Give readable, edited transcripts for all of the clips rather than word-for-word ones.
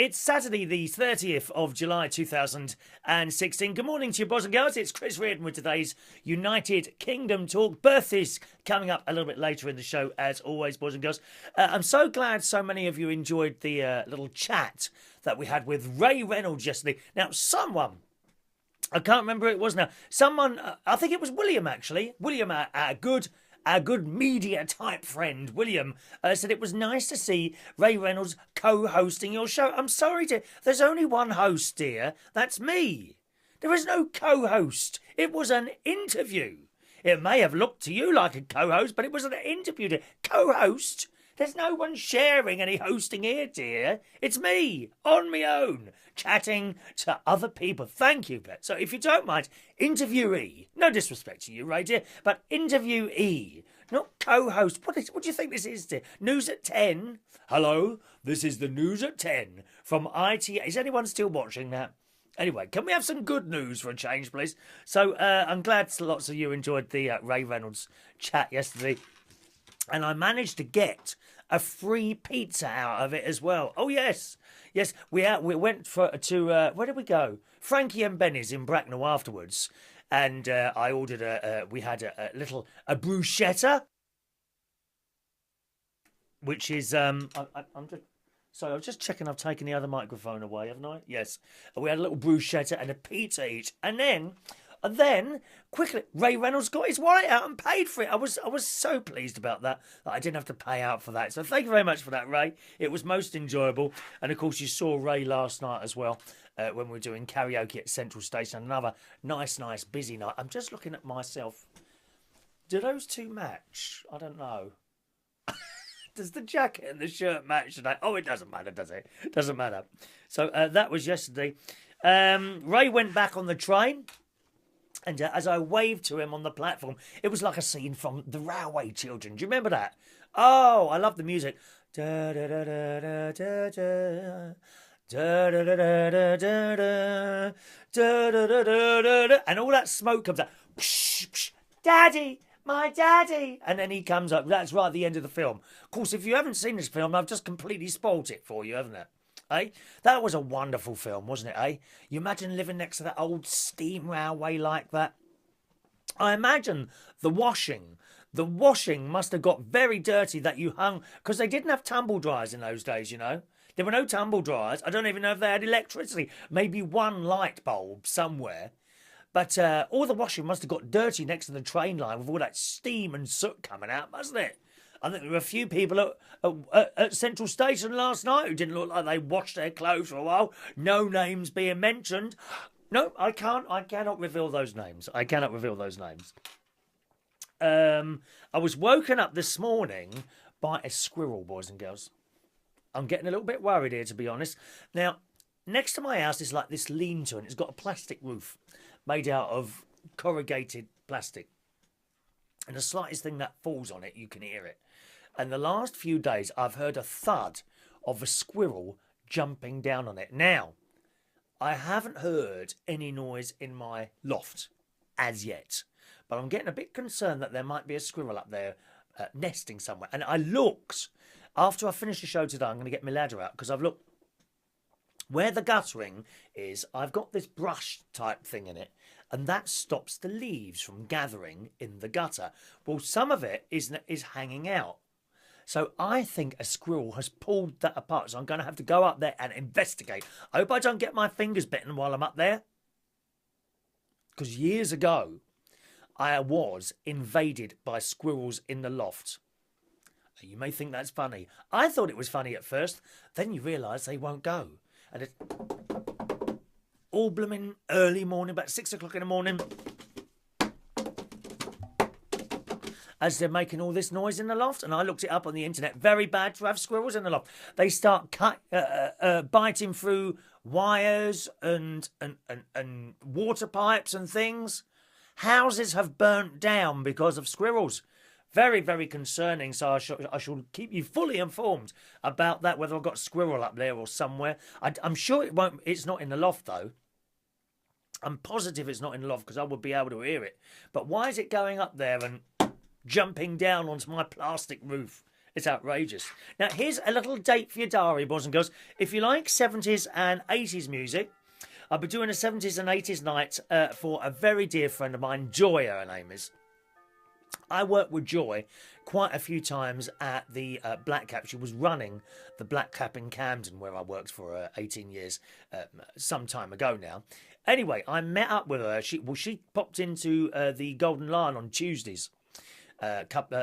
It's Saturday, the 30th of July 2016. Good morning to you, boys and girls. It's Chris Reardon with today's United Kingdom talk. Birthdays coming up a little bit later in the show, as always, boys and girls. I'm so glad so many of you enjoyed the little chat that we had with Ray Reynolds yesterday. Now, someone, I can't remember who it was now, someone, I think it was William, actually. William, our good media type friend, William, said it was nice to see Ray Reynolds co-hosting your show. I'm sorry, dear. There's only one host, dear. That's me. There is no co-host. It was an interview. It may have looked to you like a co-host, but it was an interview. Co-host? There's no one sharing any hosting here, dear. It's me, on my own, chatting to other people. Thank you, Bet. So if you don't mind, interviewee. No disrespect to you, Ray, dear, but interviewee, not co-host. What do you think this is, dear? News at 10? Hello, this is the News at 10 from ITA. Is anyone still watching that? Anyway, can we have some good news for a change, please? So I'm glad lots of you enjoyed the Ray Reynolds chat yesterday. And I managed to get a free pizza out of it as well. Oh, yes. Yes, we went to where did we go? Frankie and Benny's in Bracknell afterwards. And I ordered we had a bruschetta, which is, I'm just, sorry, I was just checking I've taken the other microphone away, haven't I? Yes. We had a little bruschetta and a pizza each. And then, quickly, Ray Reynolds got his wallet out and paid for it. I was so pleased about that I didn't have to pay out for that. So thank you very much for that, Ray. It was most enjoyable. And, of course, you saw Ray last night as well when we were doing karaoke at Central Station. Another nice, busy night. I'm just looking at myself. Do those two match? I don't know. Does the jacket and the shirt match today? Oh, it doesn't matter, does it? Doesn't matter. So that was yesterday. Ray went back on the train. And as I waved to him on the platform, it was like a scene from The Railway Children. Do you remember that? Oh, I love the music. Da da da da da da da. Da da da da da da da da da da da, and all that smoke comes out. Psh, psh, Daddy, my daddy, and then he comes up. That's right at the end of the film. Of course, if you haven't seen this film, I've just completely spoilt it for you, haven't I? Eh? That was a wonderful film, wasn't it, eh? You imagine living next to that old steam railway like that? I imagine the washing must have got very dirty that you hung, because they didn't have tumble dryers in those days, you know. There were no tumble dryers. I don't even know if they had electricity. Maybe one light bulb somewhere. But all the washing must have got dirty next to the train line with all that steam and soot coming out, mustn't it? I think there were a few people at Central Station last night who didn't look like they washed their clothes for a while. No names being mentioned. No, I cannot reveal those names. I cannot reveal those names. I was woken up this morning by a squirrel, boys and girls. I'm getting a little bit worried here, to be honest. Now, next to my house is like this lean-to, and it's got a plastic roof made out of corrugated plastic. And the slightest thing that falls on it, you can hear it. And the last few days, I've heard a thud of a squirrel jumping down on it. Now, I haven't heard any noise in my loft as yet. But I'm getting a bit concerned that there might be a squirrel up there nesting somewhere. And I looked, after I finish the show today, I'm going to get my ladder out, because I've looked where the guttering is. I've got this brush type thing in it, and that stops the leaves from gathering in the gutter. Well, some of it is hanging out. So I think a squirrel has pulled that apart. So I'm going to have to go up there and investigate. I hope I don't get my fingers bitten while I'm up there. Because years ago, I was invaded by squirrels in the loft. You may think that's funny. I thought it was funny at first. Then you realise they won't go. And it's all blooming early morning, about 6 o'clock in the morning, as they're making all this noise in the loft. And I looked it up on the internet. Very bad to have squirrels in the loft. They start biting through wires and water pipes and things. Houses have burnt down because of squirrels. Very, very concerning. So I shall keep you fully informed about that, whether I've got a squirrel up there or somewhere. I'm sure it won't. It's not in the loft, though. I'm positive it's not in the loft, because I would be able to hear it. But why is it going up there and jumping down onto my plastic roof? It's outrageous. Now, here's a little date for your diary, boys and girls. If you like 70s and 80s music, I'll be doing a 70s and 80s night for a very dear friend of mine, Joy, her name is. I worked with Joy quite a few times at the Black Cap. She was running the Black Cap in Camden, where I worked for 18 years, some time ago now. Anyway, I met up with her. She popped into the Golden Lion on Tuesdays.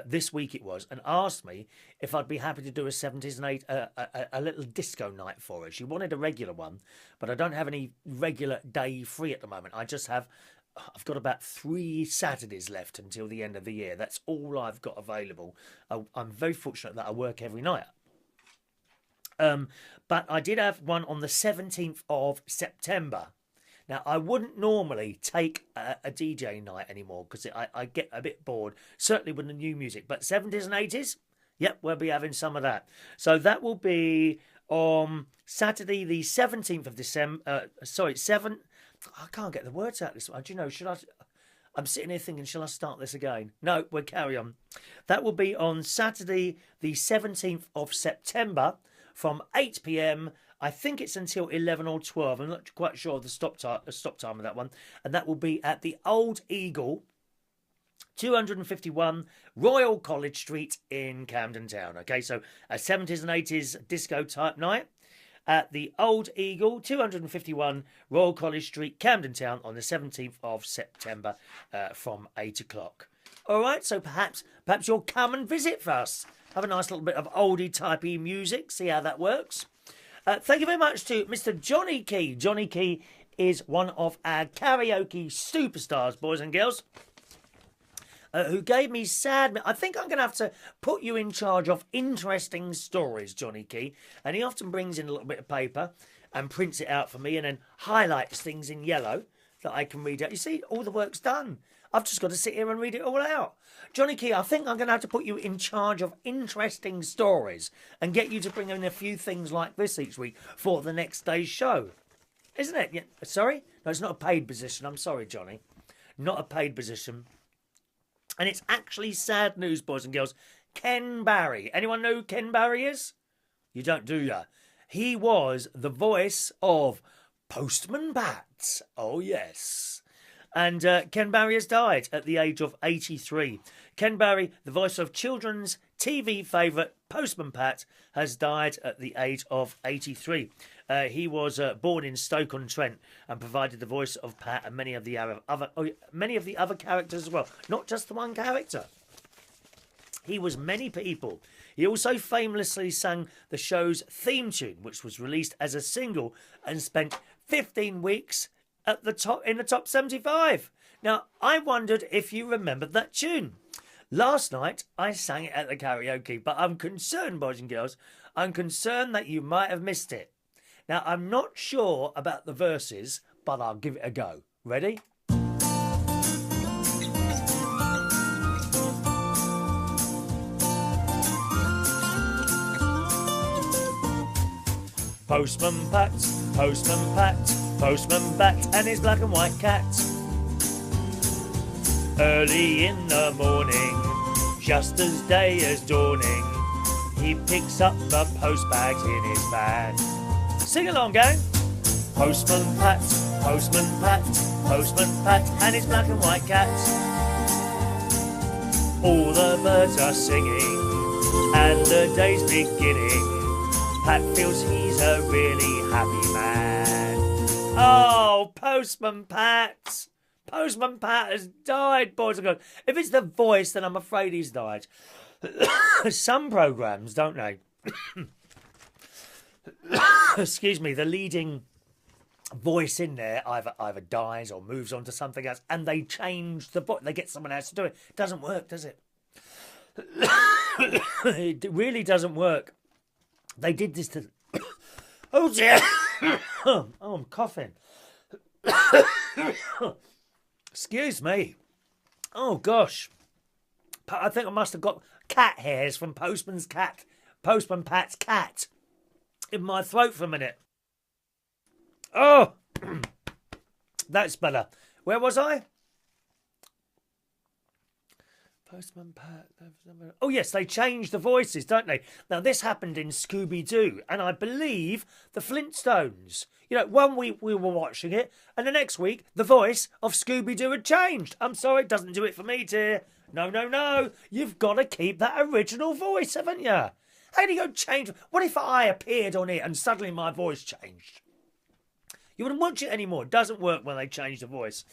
This week it was, and asked me if I'd be happy to do a 70s and 80s, a little disco night for her. She wanted a regular one, but I don't have any regular day free at the moment. I've got about 3 Saturdays left until the end of the year. That's all I've got available. I'm very fortunate that I work every night. But I did have one on the 17th of September. Now, I wouldn't normally take a DJ night anymore because I get a bit bored, certainly with the new music. But 70s and 80s, yep, we'll be having some of that. So that will be on Saturday, the 17th of December. I can't get the words out this one. Do you know, I'm sitting here thinking, shall I start this again? No, we'll carry on. That will be on Saturday, the 17th of September from 8 p.m. I think it's until 11 or 12. I'm not quite sure of the stop time of that one. And that will be at the Old Eagle, 251 Royal College Street in Camden Town. Okay, so a 70s and 80s disco type night at the Old Eagle, 251 Royal College Street, Camden Town on the 17th of September from 8 o'clock. All right, so perhaps you'll come and visit us. Have a nice little bit of oldie-typey music, see how that works. Thank you very much to Mr. Johnny Key. Johnny Key is one of our karaoke superstars, boys and girls, who gave me sad... I think I'm going to have to put you in charge of interesting stories, Johnny Key. And he often brings in a little bit of paper and prints it out for me and then highlights things in yellow that I can read out. You see, all the work's done. I've just got to sit here and read it all out. Johnny Key, I think I'm going to have to put you in charge of interesting stories and get you to bring in a few things like this each week for the next day's show. Isn't it? Yeah. Sorry? No, it's not a paid position. I'm sorry, Johnny. Not a paid position. And it's actually sad news, boys and girls. Ken Barry. Anyone know who Ken Barry is? You don't, do ya? He was the voice of Postman Pat. Oh, yes. And Ken Barry has died at the age of 83. Ken Barry, the voice of children's TV favourite Postman Pat, has died at the age of 83. He was born in Stoke-on-Trent and provided the voice of Pat and many of the other characters as well. Not just the one character. He was many people. He also famously sang the show's theme tune, which was released as a single and spent 15 weeks at the top in the top 75. Now, I wondered if you remembered that tune. Last night, I sang it at the karaoke, but I'm concerned, boys and girls, I'm concerned that you might have missed it. Now, I'm not sure about the verses, but I'll give it a go. Ready? Postman Pat, Postman Pat, Postman Pat and his black and white cat. Early in the morning, just as day is dawning, he picks up the post bags in his bag. Sing along, gang. Postman Pat, Postman Pat, Postman Pat and his black and white cat. All the birds are singing and the day's beginning. Pat feels he's a really happy man. Oh, Postman Pat. Postman Pat has died, boys and girls. If it's the voice, then I'm afraid he's died. Some programmes, don't they? Excuse me, the leading voice in there either dies or moves on to something else, and they change the voice. They get someone else to do it. Doesn't work, does it? It really doesn't work. They did this to... Oh, dear. Oh, I'm coughing. Excuse me. Oh, gosh. I think I must have got cat hairs from Postman Pat's cat in my throat for a minute. Oh, that's better. Where was I? Postman Pat. Oh, yes, they changed the voices, don't they? Now, this happened in Scooby-Doo, and I believe the Flintstones. You know, one week we were watching it, and the next week the voice of Scooby-Doo had changed. I'm sorry, it doesn't do it for me, dear. No, no, no. You've got to keep that original voice, haven't you? How do you go change? What if I appeared on it and suddenly my voice changed? You wouldn't watch it anymore. It doesn't work when they change the voice.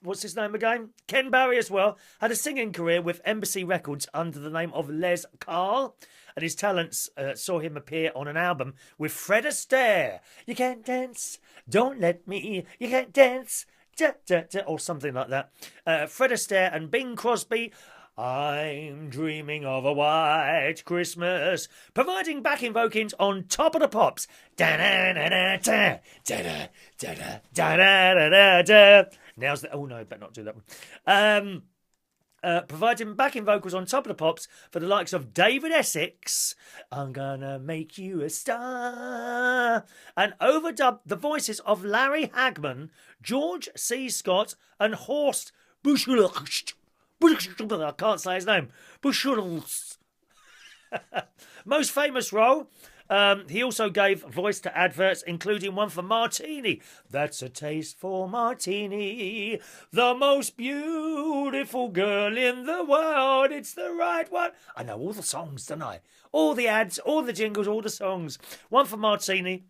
What's his name again? Ken Barry as well had a singing career with Embassy Records under the name of Les Carl, and his talents saw him appear on an album with Fred Astaire. You can't dance, don't let me. You can't dance, da, da, da, or something like that. Fred Astaire and Bing Crosby. I'm dreaming of a white Christmas, providing backing vocals on Top of the Pops. Da da da da da da da da da da da da. Now's the... Oh, no, better not do that one. Providing backing vocals on Top of the Pops for the likes of David Essex, I'm gonna make you a star, and overdubbed the voices of Larry Hagman, George C. Scott, and Horst Buchholz. I can't say his name. Buchholz. Most famous role... he also gave voice to adverts, including one for Martini. That's a taste for Martini. The most beautiful girl in the world. It's the right one. I know all the songs, don't I? All the ads, all the jingles, all the songs. One for Martini,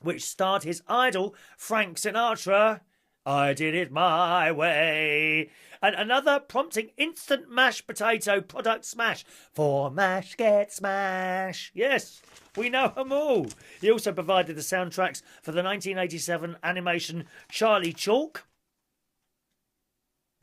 which starred his idol, Frank Sinatra. I did it my way. And another prompting instant mashed potato product smash. For mash, get smash. Yes, we know them all. He also provided the soundtracks for the 1987 animation Charlie Chalk.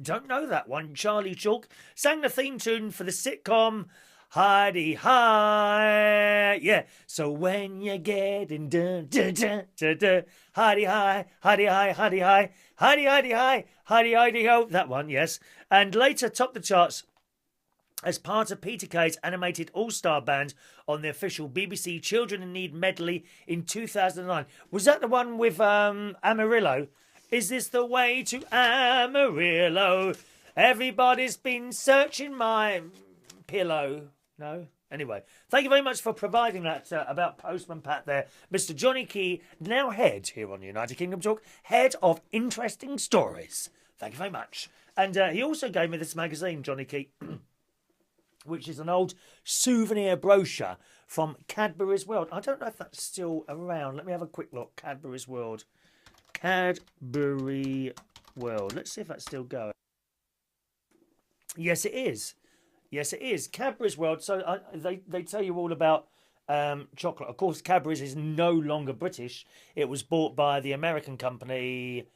Don't know that one. Charlie Chalk sang the theme tune for the sitcom Heidi Hi. Yeah. So when you're getting dun dun dun dun dun, Heidi Hi, Heidi Hi, Heidi Hi, Heidi Heidi Hi, Heidi Heidi Ho. That one, yes. And later topped the charts as part of Peter Kay's animated all-star band on the official BBC Children in Need medley in 2009. Was that the one with Amarillo? Is this the way to Amarillo? Everybody's been searching my pillow. No? Anyway, thank you very much for providing that about Postman Pat there. Mr. Johnny Key, now head here on United Kingdom Talk, head of Interesting Stories. Thank you very much. And he also gave me this magazine, Johnny Key, which is an old souvenir brochure from Cadbury's World. I don't know if that's still around. Let me have a quick look. Cadbury's World. Cadbury World. Let's see if that's still going. Yes, it is. Yes, it is. Cadbury's World. So they tell you all about chocolate. Of course, Cadbury's is no longer British. It was bought by the American company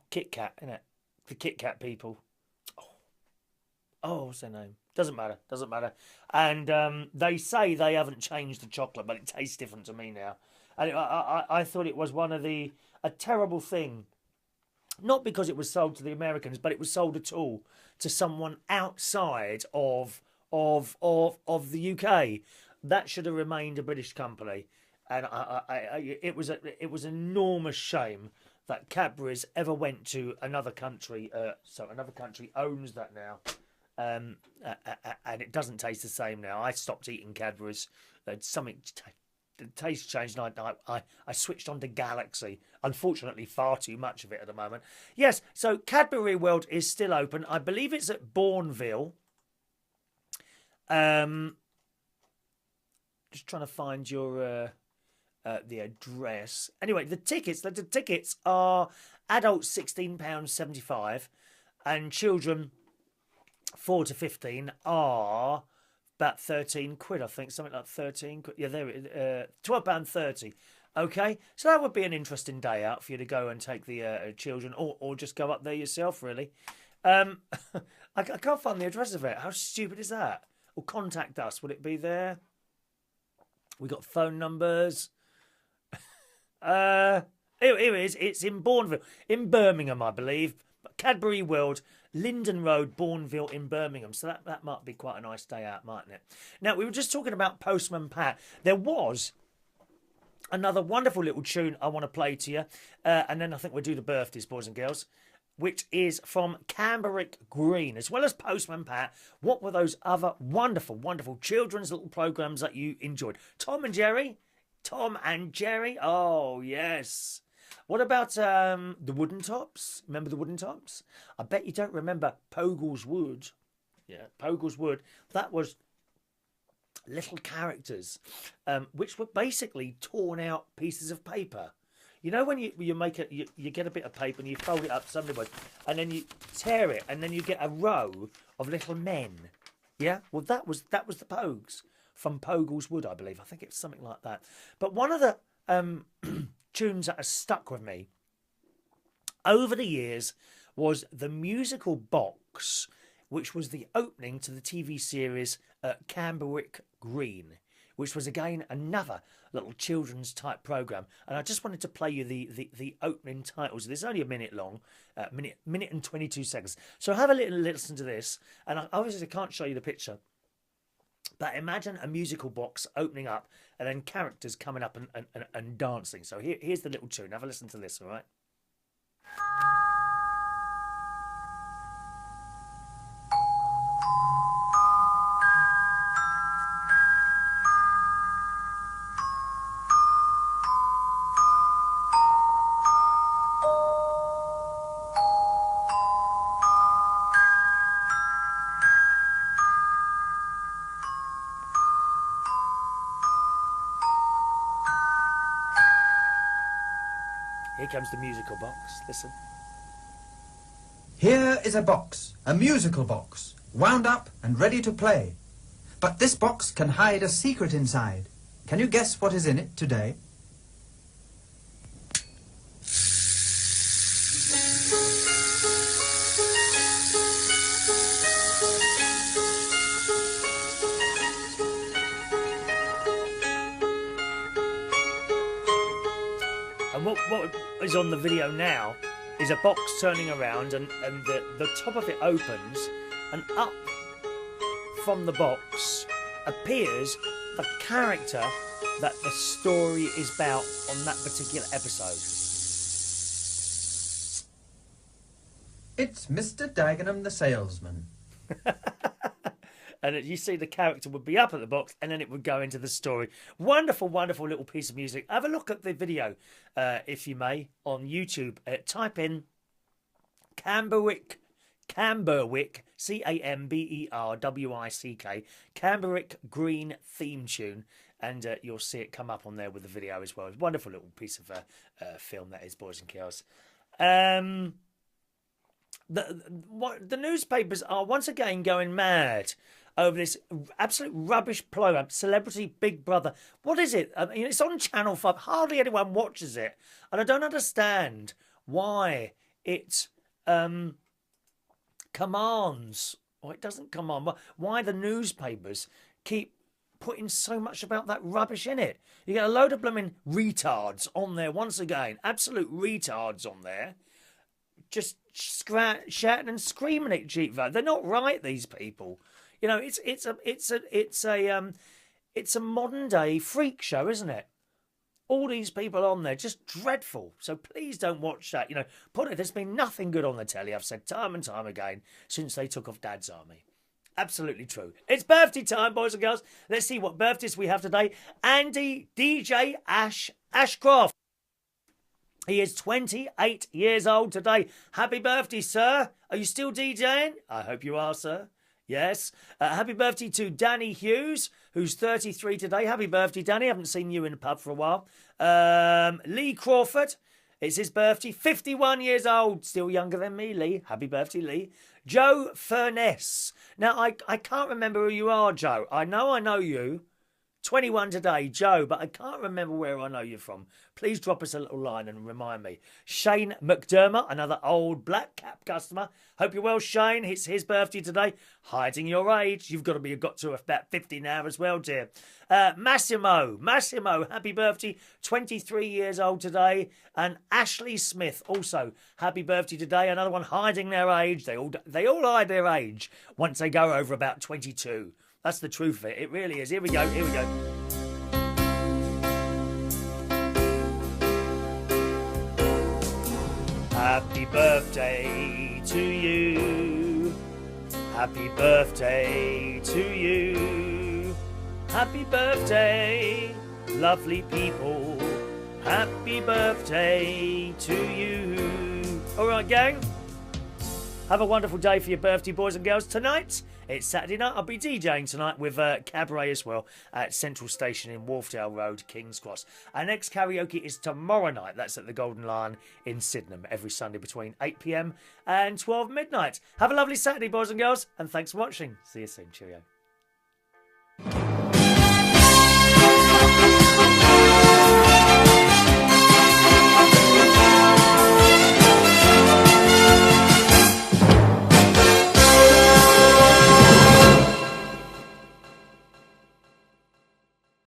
Kit Kat, isn't it? The Kit Kat people. Oh, what's their name? Doesn't matter. Doesn't matter. And they say they haven't changed the chocolate, but it tastes different to me now. And I thought it was a terrible thing. Not because it was sold to the Americans, but it was sold at all to someone outside of the UK. That should have remained a British company, and it was an enormous shame that Cadbury's ever went to another country. So another country owns that now, and it doesn't taste the same now. I stopped eating Cadbury's. The taste changed, and I switched on to Galaxy. Unfortunately, far too much of it at the moment. Yes, so Cadbury World is still open. I believe it's at Bourneville. Just trying to find your the address. Anyway, the tickets are adults £16.75, and children 4 to 15 are about 13 quid, I think, something like 13 quid. Yeah, there it is, £12.30. Okay, so that would be an interesting day out for you to go and take the children, or just go up there yourself, really. I can't find the address of it. How stupid is that? Or contact us. Would it be there? We got phone numbers. Here it is. It's in Bourneville, in Birmingham, I believe. Cadbury World, Linden Road, Bourneville in Birmingham. So that might be quite a nice day out, mightn't it? Now, we were just talking about Postman Pat. There was another wonderful little tune I want to play to you. And then I think we'll do the birthdays, boys and girls. which is from Camden Green, as well as Postman Pat. What were those other wonderful, wonderful children's little programs that you enjoyed? Tom and Jerry? Tom and Jerry? Oh, yes. What about the Wooden Tops? Remember the Wooden Tops? I bet you don't remember Pogle's Wood. Yeah, Pogle's Wood. That was little characters, which were basically torn out pieces of paper. You know when you make it, you get a bit of paper and you fold it up somewhere, and then you tear it, and then you get a row of little men. Yeah, well that was the Pogues from Pogle's Wood, I believe. I think it's something like that. But one of the tunes that has stuck with me over the years was the musical box, which was the opening to the TV series Cadbury Green, which was again another little children's type program. And I just wanted to play you the opening titles. It's only a minute long, minute and 22 seconds. So have a little listen to this. And I obviously can't show you the picture, but imagine a musical box opening up and then characters coming up and dancing. So here's the little tune. Have a listen to this, all right? Here comes the musical box. Listen. Here is a box, a musical box, wound up and ready to play. But this box can hide a secret inside. Can you guess what is in it today? And what is on the video now is a box turning around, and the top of it opens, and up from the box appears the character that the story is about on that particular episode. It's Mr. Dagenham the salesman. And you see the character would be up at the box, and then it would go into the story. Wonderful, wonderful little piece of music. Have a look at the video, if you may, on YouTube. Type in Camberwick, Camberwick, Camberwick Green theme tune, and you'll see it come up on there with the video as well. It's a wonderful little piece of film that is, boys and girls. The newspapers are once again going mad over this absolute rubbish program, Celebrity Big Brother. What is it? I mean, it's on Channel 5. Hardly anyone watches it. And I don't understand why it commands, or it doesn't command, why the newspapers keep putting so much about that rubbish in it. You get a load of blooming retards on there once again. Absolute retards on there. Just shouting and screaming at each other. They're not right, these people. You know, it's a modern day freak show, isn't it? All these people on there, just dreadful. So please don't watch that. You know, there's been nothing good on the telly. I've said time and time again since they took off Dad's Army. Absolutely true. It's birthday time, boys and girls. Let's see what birthdays we have today. Andy DJ Ashcroft. He is 28 years old today. Happy birthday, sir. Are you still DJing? I hope you are, sir. Yes. Happy birthday to Danny Hughes, who's 33 today. Happy birthday, Danny. Haven't seen you in the pub for a while. Lee Crawford. It's his birthday. 51 years old. Still younger than me, Lee. Happy birthday, Lee. Joe Furness. Now, I can't remember who you are, Joe. I know you. 21 today, Joe, but I can't remember where I know you from. Please drop us a little line and remind me. Shane McDermott, another old Black Cap customer. Hope you're well, Shane. It's his birthday today. Hiding your age. You've got to about 50 now as well, dear. Massimo, happy birthday. 23 years old today. And Ashley Smith, also happy birthday today. Another one hiding their age. They all hide their age once they go over about 22. That's the truth of it. It really is. Here we go. Happy birthday to you. Happy birthday to you. Happy birthday, lovely people. Happy birthday to you. All right, gang. Have a wonderful day for your birthday, boys and girls. Tonight, it's Saturday night. I'll be DJing tonight with Cabaret as well at Central Station in Wharfdale Road, King's Cross. Our next karaoke is tomorrow night. That's at the Golden Lion in Sydenham every Sunday between 8 p.m. and 12 midnight. Have a lovely Saturday, boys and girls, and thanks for watching. See you soon. Cheerio.